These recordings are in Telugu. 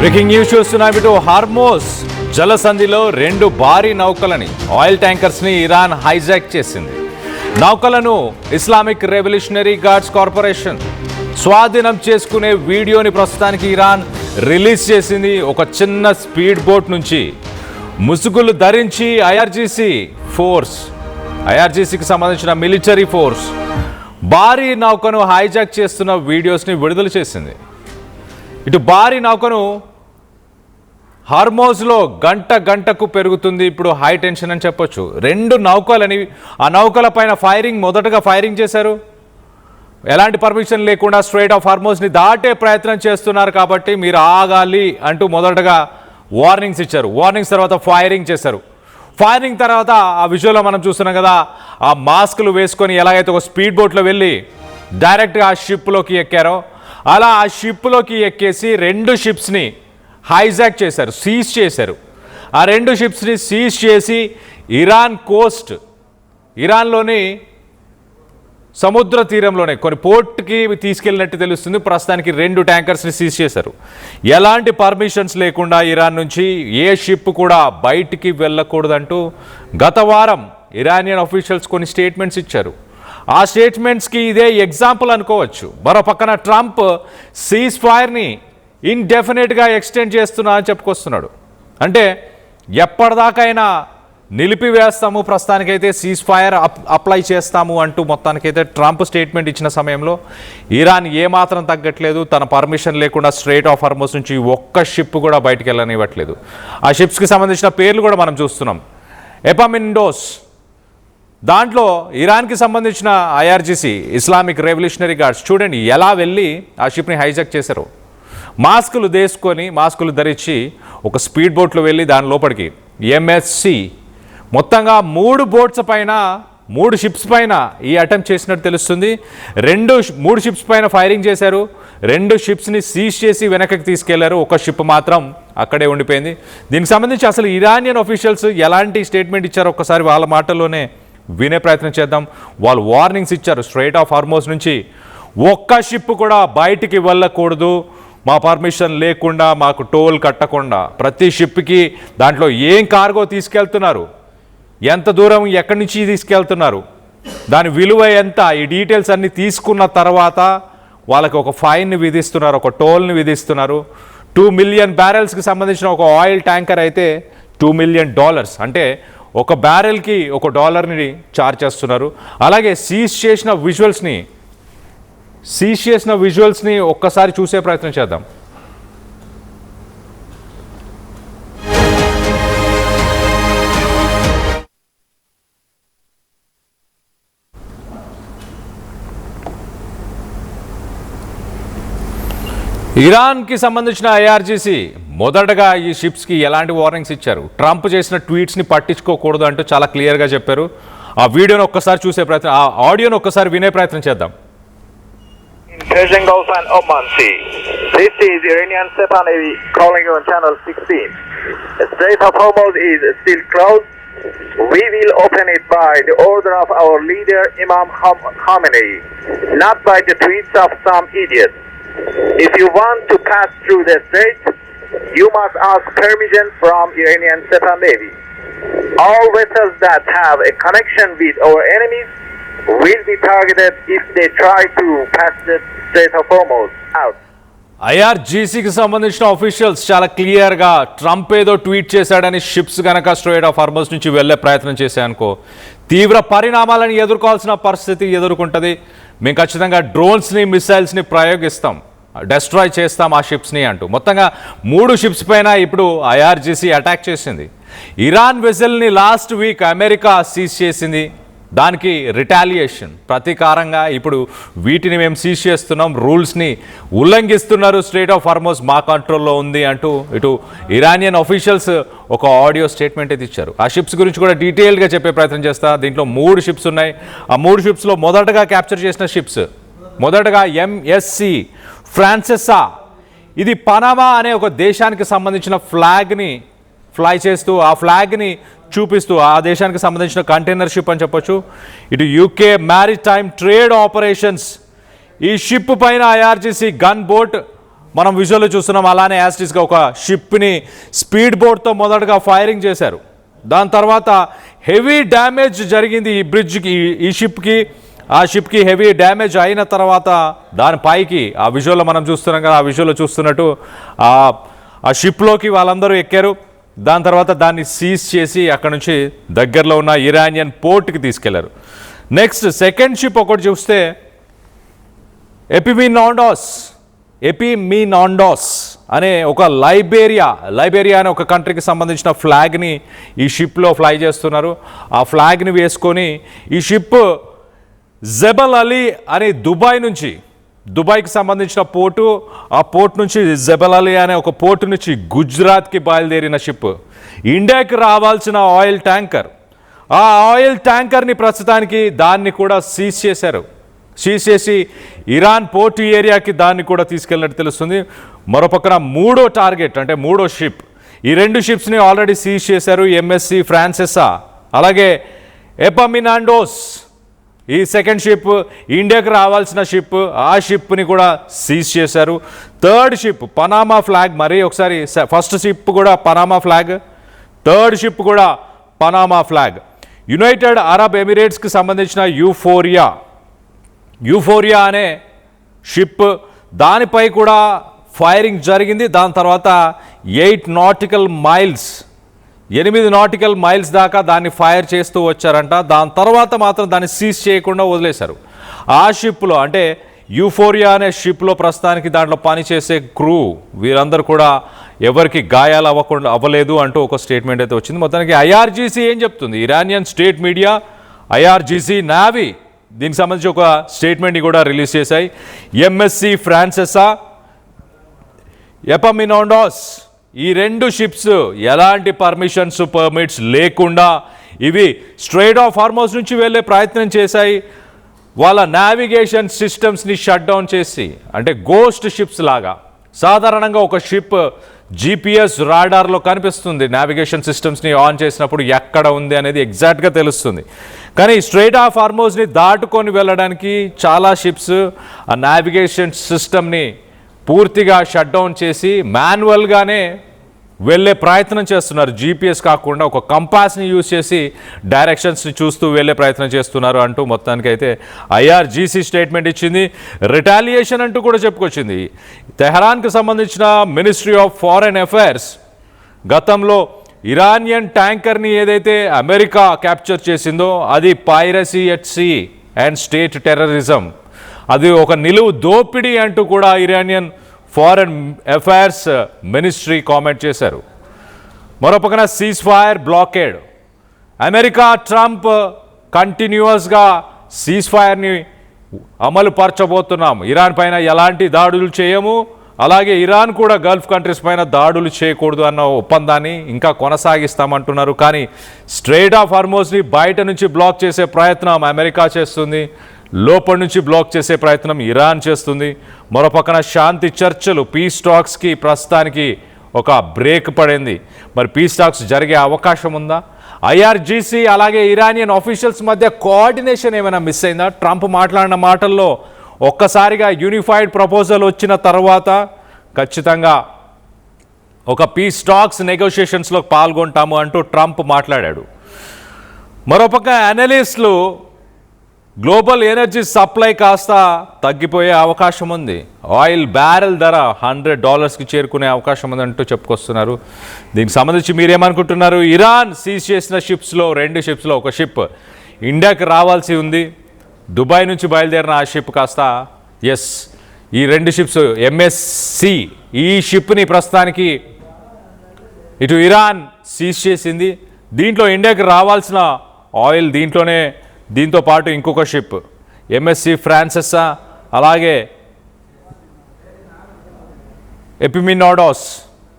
బ్రేకింగ్ న్యూస్ చూస్తున్నాం. ఇటు హార్మోస్ జలసంధిలో 2 భారీ నౌకలని ఆయిల్ ట్యాంకర్స్ని ఇరాన్ హైజాక్ చేసింది. నౌకలను ఇస్లామిక్ రెవల్యూషనరీ గార్డ్స్ కార్పొరేషన్ స్వాధీనం చేసుకునే వీడియోని ప్రస్తుతానికి ఇరాన్ రిలీజ్ చేసింది. ఒక చిన్న స్పీడ్ బోట్ నుంచి ముసుగులు ధరించి ఐఆర్జీసీకి సంబంధించిన మిలిటరీ ఫోర్స్ భారీ నౌకను హైజాక్ చేస్తున్న వీడియోస్ని విడుదల చేసింది. ఇటు భారీ నౌకను హార్మోజ్లో గంటకు పెరుగుతుంది. ఇప్పుడు హై టెన్షన్ అని చెప్పొచ్చు. 2 నౌకలని ఆ నౌకల పైన మొదటగా ఫైరింగ్ చేశారు. ఎలాంటి పర్మిషన్ లేకుండా స్ట్రైట్ ఆఫ్ హార్మోజ్ని దాటే ప్రయత్నం చేస్తున్నారు కాబట్టి మీరు ఆగాలి అంటూ మొదటగా వార్నింగ్స్ ఇచ్చారు. వార్నింగ్స్ తర్వాత ఫైరింగ్ చేశారు. ఫైరింగ్ తర్వాత ఆ విజువల్లో మనం చూస్తున్నాం కదా, ఆ మాస్కులు వేసుకొని ఎలాగైతే ఒక స్పీడ్ బోట్లో వెళ్ళి డైరెక్ట్గా ఆ షిప్లోకి ఎక్కారో అలా ఆ షిప్లోకి ఎక్కేసి 2 షిప్స్ని హైజాక్ చేశారు, సీజ్ చేశారు. ఆ 2 షిప్స్ని సీజ్ చేసి ఇరాన్లోని సముద్ర తీరంలోనే కొన్ని పోర్ట్కి తీసుకెళ్ళినట్టు తెలుస్తుంది. ప్రస్తుతానికి 2 ట్యాంకర్స్ని సీజ్ చేశారు. ఎలాంటి పర్మిషన్స్ లేకుండా ఇరాన్ నుంచి ఏ షిప్ కూడా బయటికి వెళ్ళకూడదంటూ గత వారం ఇరానియన్ అఫీషియల్స్ కొన్ని స్టేట్మెంట్స్ ఇచ్చారు. ఆ స్టేట్మెంట్స్కి ఇదే ఎగ్జాంపుల్ అనుకోవచ్చు. మరో పక్కన ట్రంప్ సీజ్ ఫైర్ని ఇండెఫినెట్గా ఎక్స్టెండ్ చేస్తున్నా అని చెప్పుకొస్తున్నాడు. అంటే ఎప్పటిదాకైనా నిలిపివేస్తాము, ప్రస్తుతానికైతే సీజ్ ఫైర్ అప్లై చేస్తాము అంటూ మొత్తానికైతే ట్రంప్ స్టేట్మెంట్ ఇచ్చిన సమయంలో ఇరాన్ ఏమాత్రం తగ్గట్లేదు. తన పర్మిషన్ లేకుండా స్ట్రైట్ ఆఫ్ హార్మోజ్ నుంచి ఒక్క షిప్ కూడా బయటికి వెళ్ళనివ్వట్లేదు. ఆ షిప్స్కి సంబంధించిన పేర్లు కూడా మనం చూస్తున్నాం. ఎపామిండోస్, దాంట్లో ఇరాన్కి సంబంధించిన ఐఆర్జీసీ ఇస్లామిక్ రెవల్యూషనరీ గార్డ్స్ చూడండి ఎలా వెళ్ళి ఆ షిప్ని హైజాక్ చేశారు. మాస్కులు ధరించి ఒక స్పీడ్ బోట్లో వెళ్ళి దాని లోపలికి ఎంఎస్సి మొత్తంగా 3 బోట్స్ పైన 3 షిప్స్ పైన ఈ అటెంప్ట్ చేసినట్టు తెలుస్తుంది. 3 షిప్స్ పైన ఫైరింగ్ చేశారు. 2 షిప్స్ని సీజ్ చేసి వెనకకి తీసుకెళ్లారు. ఒక షిప్ మాత్రం అక్కడే ఉండిపోయింది. దీనికి సంబంధించి అసలు ఇరానియన్ అఫీషియల్స్ ఎలాంటి స్టేట్మెంట్ ఇచ్చారో ఒక్కసారి వాళ్ళ మాటల్లోనే వినే ప్రయత్నం చేద్దాం. వాళ్ళు వార్నింగ్స్ ఇచ్చారు. స్ట్రైట్ ఆఫ్ హార్మోజ్ నుంచి ఒక్క షిప్ కూడా బయటికి వెళ్ళకూడదు, మా పర్మిషన్ లేకుండా, మాకు టోల్ కట్టకుండా. ప్రతి షిప్కి దాంట్లో ఏం కార్గో తీసుకెళ్తున్నారు, ఎంత దూరం, ఎక్కడి నుంచి తీసుకెళ్తున్నారు, దాని విలువ ఎంత, ఈ డీటెయిల్స్ అన్నీ తీసుకున్న తర్వాత వాళ్ళకి ఒక ఫైన్ని విధిస్తున్నారు, ఒక టోల్ని విధిస్తున్నారు. 2 మిలియన్ బ్యారెల్స్కి సంబంధించిన ఒక ఆయిల్ ట్యాంకర్ అయితే $2 మిలియన్, అంటే ఒక బ్యారెల్కి $1ని ఛార్జ్ చేస్తున్నారు. అలాగే సీజ్ చేసిన విజువల్స్ని ఒక్కసారి చూసే ప్రయత్నం చేద్దాం. ఇరాన్కి సంబంధించిన ఐఆర్జీసీ మొదటగా ఈ షిప్స్కి ఎలాంటి వార్నింగ్స్ ఇచ్చారు, ట్రంప్ చేసిన ట్వీట్స్ని పట్టించుకోకూడదు అంటూ చాలా క్లియర్గా చెప్పారు. ఆ వీడియోని ఒక్కసారి చూసే ప్రయత్నం, ఆ ఆడియోని ఒక్కసారి వినే ప్రయత్నం చేద్దాం. Persian Gulf and Oman Sea. This is Iranian Sepa Navy calling you on channel 16. The Strait of Hormuz is still closed. We will open it by the order of our leader Imam Khamenei, not by the tweets of some idiots. If you want to pass through the strait, you must ask permission from Iranian Sepa Navy. All vessels that have a connection with our enemies will be targeted if they try to pass the Strait of Hormuz out. ఐఆర్జీసీకి సంబంధించిన ఆఫీషియల్స్ చాలా క్లియర్గా ట్రంప్ ఏదో ట్వీట్ చేశాడని షిప్స్ కనుక స్ట్రైట్ ఆఫ్ హార్మోజ్ నుంచి వెళ్ళే ప్రయత్నం చేశాయనుకో తీవ్ర పరిణామాలను ఎదుర్కోవాల్సిన పరిస్థితి ఎదుర్కొంటుంది. మేము ఖచ్చితంగా డ్రోన్స్ని, మిసైల్స్ని ప్రయోగిస్తాం, డెస్ట్రాయ్ చేస్తాం ఆ షిప్స్ని అంటూ మొత్తంగా 3 షిప్స్ పైన ఇప్పుడు ఐఆర్జీసీ అటాక్ చేసింది. ఇరాన్ వెసల్ని లాస్ట్ వీక్ అమెరికా సీజ్ చేసింది. దానికి రిటాలియేషన్, ప్రతీకారంగా ఇప్పుడు వీటిని మేము సీజ్ చేస్తున్నాం, రూల్స్ని ఉల్లంఘిస్తున్నారు, స్ట్రైట్ ఆఫ్ హార్మోజ్ మా కంట్రోల్లో ఉంది అంటూ ఇటు ఇరానియన్ అఫీషియల్స్ ఒక ఆడియో స్టేట్మెంట్ అయితే ఇచ్చారు. ఆ షిప్స్ గురించి కూడా డీటెయిల్గా చెప్పే ప్రయత్నం చేస్తా. దీంట్లో 3 షిప్స్ ఉన్నాయి. ఆ 3 షిప్స్లో మొదటగా క్యాప్చర్ చేసిన షిప్స్ మొదటగా ఎంఎస్సి ఫ్రాన్సెసా. ఇది పనామా అనే ఒక దేశానికి సంబంధించిన ఫ్లాగ్ని ఫ్లై చేస్తూ, ఆ ఫ్లాగ్ని చూపిస్తూ, ఆ దేశానికి సంబంధించిన కంటైనర్ షిప్ అని చెప్పొచ్చు. ఇటు యూకే మ్యారిటైమ్ ట్రేడ్ ఆపరేషన్స్ ఈ షిప్ పైన ఐఆర్జీసీ గన్ బోట్ మనం విజువల్లో చూస్తున్నాం. అలానే యాస్టిస్గా ఒక షిప్ని స్పీడ్ బోట్తో మొదటగా ఫైరింగ్ చేశారు. దాని తర్వాత హెవీ డ్యామేజ్ జరిగింది ఈ బ్రిడ్జ్కి, ఈ షిప్కి. ఆ షిప్కి హెవీ డ్యామేజ్ అయిన తర్వాత దాని పైకి ఆ విజువల్లో మనం చూస్తున్నాం కదా, ఆ విజువల్లో చూస్తున్నట్టు ఆ షిప్లోకి వాళ్ళందరూ ఎక్కారు. దాని తర్వాత దాన్ని సీజ్ చేసి అక్కడ నుంచి దగ్గరలో ఉన్న ఇరానియన్ పోర్ట్కి తీసుకెళ్లారు. నెక్స్ట్ సెకండ్ షిప్ ఒకటి చూస్తే ఎపిమినాండాస్ అనే ఒక లైబేరియా అనే ఒక కంట్రీకి సంబంధించిన ఫ్లాగ్ని ఈ షిప్లో ఫ్లై చేస్తున్నారు. ఆ ఫ్లాగ్ని వేసుకొని ఈ షిప్ జబల్ అలీ అనే దుబాయ్కి సంబంధించిన పోర్టు, ఆ పోర్ట్ నుంచి జబల్ అలీ అనే ఒక పోర్టు నుంచి గుజరాత్కి బయలుదేరిన షిప్. ఇండియాకి రావాల్సిన ఆయిల్ ట్యాంకర్, ఆ ఆయిల్ ట్యాంకర్ని ప్రస్తుతానికి దాన్ని కూడా సీజ్ చేసి ఇరాన్ పోర్ట్ ఏరియాకి దాన్ని కూడా తీసుకెళ్ళినట్టు తెలుస్తుంది. మరోపక్కన మూడో టార్గెట్ అంటే మూడో షిప్, ఈ రెండు షిప్స్ని ఆల్రెడీ సీజ్ చేశారు. ఎంఎస్సి ఫ్రాన్సెసా అలాగే ఎపమినాండోస్. ఈ సెకండ్ షిప్ ఇండియాకి రావాల్సిన షిప్, ఆ షిప్ని కూడా సీజ్ చేశారు. థర్డ్ షిప్ పనామా ఫ్లాగ్, మరి ఒకసారి ఫస్ట్ షిప్ కూడా పనామా ఫ్లాగ్, థర్డ్ షిప్ కూడా పనామా ఫ్లాగ్. యునైటెడ్ అరబ్ ఎమిరేట్స్కి సంబంధించిన యూఫోరియా అనే షిప్, దానిపై కూడా ఫైరింగ్ జరిగింది. దాని తర్వాత 8 నాటికల్ మైల్స్ దాకా దాన్ని ఫైర్ చేస్తూ వచ్చారంట. దాని తర్వాత మాత్రం దాన్ని సీజ్ చేయకుండా వదిలేశారు. ఆ షిప్లో అంటే యూఫోరియా అనే షిప్లో ప్రస్తుతానికి దాంట్లో పనిచేసే క్రూ వీరందరూ కూడా ఎవరికి గాయాలు అవ్వలేదు అంటూ ఒక స్టేట్మెంట్ అయితే వచ్చింది. మొత్తానికి ఐఆర్జీసీ ఏం చెప్తుంది, Iranian state media IRGC navy దీనికి సంబంధించి ఒక స్టేట్మెంట్ని కూడా రిలీజ్ చేశాయి. ఎంఎస్సి ఫ్రాన్సెసా, ఎపమినాండాస్ ఈ రెండు షిప్స్ ఎలాంటి పర్మిట్స్ లేకుండా ఇవి స్ట్రెయిట్ ఆఫ్ హార్మోస్ నుంచి వెళ్ళే ప్రయత్నం చేశాయి. వాళ్ళ నావిగేషన్ సిస్టమ్స్ని షట్ డౌన్ చేసి, అంటే గోస్ట్ షిప్స్ లాగా. సాధారణంగా ఒక షిప్ GPS రాడార్లో కనిపిస్తుంది, నావిగేషన్ సిస్టమ్స్ని ఆన్ చేసినప్పుడు ఎక్కడ ఉంది అనేది ఎగ్జాక్ట్గా తెలుస్తుంది. కానీ స్ట్రెయిట్ ఆఫ్ హార్మోస్ని దాటుకొని వెళ్ళడానికి చాలా షిప్స్ ఆ నావిగేషన్ సిస్టమ్ని పూర్తిగా షట్ డౌన్ చేసి మాన్యువల్గానే వెళ్ళే ప్రయత్నం చేస్తున్నారు. GPS కాకుండా ఒక కంపాస్ని యూజ్ చేసి డైరెక్షన్స్ని చూస్తూ వెళ్ళే ప్రయత్నం చేస్తున్నారు అంటూ మొత్తానికి అయితే ఐఆర్జీసీ స్టేట్మెంట్ ఇచ్చింది. రిటాలియేషన్ అంటూ కూడా చెప్పుకొచ్చింది. తెహరాన్కి సంబంధించిన మినిస్ట్రీ ఆఫ్ ఫారెన్ అఫైర్స్ గతంలో ఇరానియన్ ట్యాంకర్ని ఏదైతే అమెరికా క్యాప్చర్ చేసిందో అది piracy at sea and state terrorism, అది ఒక నిలువు దోపిడీ అంటూ కూడా Iranian foreign affairs ministry comment చేశారు. మరోపక్కన ceasefire blockade, America Trump కంటిన్యూస్గా సీజ్ ఫైర్ని అమలు పరచబోతున్నాం, ఇరాన్ పైన ఎలాంటి దాడులు చేయము, అలాగే ఇరాన్ కూడా గల్ఫ్ కంట్రీస్ పైన దాడులు చేయకూడదు అన్న ఒప్పందాన్ని ఇంకా కొనసాగిస్తామంటున్నారు. కానీ స్ట్రెయిట్ ఆఫ్ హార్మోస్ని బయట నుంచి బ్లాక్ చేసే ప్రయత్నం అమెరికా చేస్తుంది, లోపలి నుంచి బ్లాక్ చేసే ప్రయత్నం ఇరాన్ చేస్తుంది. మరోపక్కన శాంతి చర్చలు, పీస్ టాక్స్కి ప్రస్తుతానికి ఒక బ్రేక్ పడింది. మరి పీస్ టాక్స్ జరిగే అవకాశం ఉందా? ఐఆర్జీసీ అలాగే ఇరానియన్ ఆఫీషియల్స్ మధ్య కోఆర్డినేషన్ ఏమైనా మిస్ అయిందా? ట్రంప్ మాట్లాడిన మాటల్లో ఒక్కసారిగా యూనిఫైడ్ ప్రపోజల్ వచ్చిన తర్వాత ఖచ్చితంగా ఒక పీస్ టాక్స్ నెగోషియేషన్స్లో పాల్గొంటాము అంటూ ట్రంప్ మాట్లాడాడు. మరోపక్క అనలిస్టులు గ్లోబల్ ఎనర్జీ సప్లై కాస్త తగ్గిపోయే అవకాశం ఉంది, ఆయిల్ బ్యారెల్ ధర $100కి చేరుకునే అవకాశం ఉందంటూ చెప్పుకొస్తున్నారు. దీనికి సంబంధించి మీరేమనుకుంటున్నారు? ఇరాన్ సీజ్ చేసిన షిప్స్లో 2 షిప్స్లో ఒక షిప్ ఇండియాకి రావాల్సి ఉంది. దుబాయ్ నుంచి బయలుదేరిన ఆ షిప్ కాస్త ఈ 2 షిప్స్ ఎంఎస్సి ఈ షిప్ని ప్రస్తుతానికి ఇటు ఇరాన్ సీజ్ చేసింది. దీంట్లో ఇండియాకి రావాల్సిన ఆయిల్ దీంతో పాటు ఇంకొక షిప్ ఎంఎస్సి ఫ్రాన్సెసా అలాగే ఎపిమినాండాస్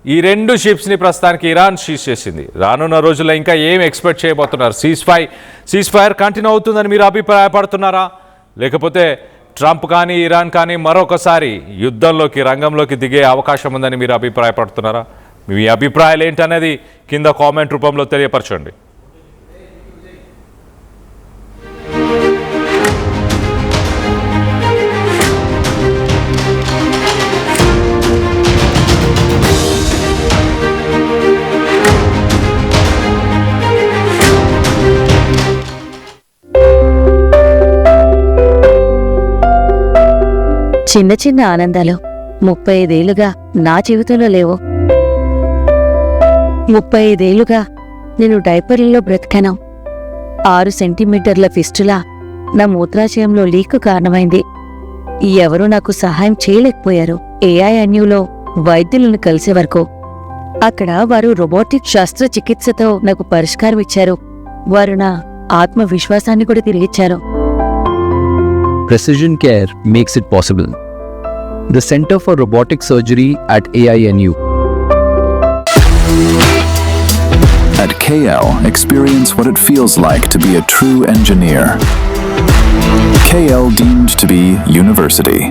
ఈ 2 షిప్స్ని ప్రస్తుతానికి ఇరాన్ సీజ్ చేసింది. రానున్న రోజుల్లో ఇంకా ఏం ఎక్స్పెక్ట్ చేయబోతున్నారు? సీజ్ ఫైర్ కంటిన్యూ అవుతుందని మీరు అభిప్రాయపడుతున్నారా? లేకపోతే ట్రంప్ కానీ ఇరాన్ కానీ మరొకసారి రంగంలోకి దిగే అవకాశం ఉందని మీరు అభిప్రాయపడుతున్నారా? మీ అభిప్రాయాలు ఏంటనేది కింద కామెంట్ రూపంలో తెలియపరచండి. చిన్న చిన్న ఆనందాలు 35 ఏళ్లుగా నా జీవితంలో లేవు. 35 ఏళ్లుగా నేను డైపర్లలో బ్రతికాను. 6 సెంటీమీటర్ల ఫిస్టులా నా మూత్రాశయంలో లీక్ కారణమైంది. ఎవరూ నాకు సహాయం చేయలేకపోయారు. AINUలో వైద్యులను కలిసే వరకు. అక్కడ వారు రోబోటిక్ శస్త్రచికిత్సతో నాకు పరిష్కారం ఇచ్చారు. వారు నా ఆత్మవిశ్వాసాన్ని కూడా తిరిగిచ్చారు. Precision care makes it possible. The Center for Robotic Surgery at AINU. At KL, experience what it feels like to be a true engineer. KL deemed to be university.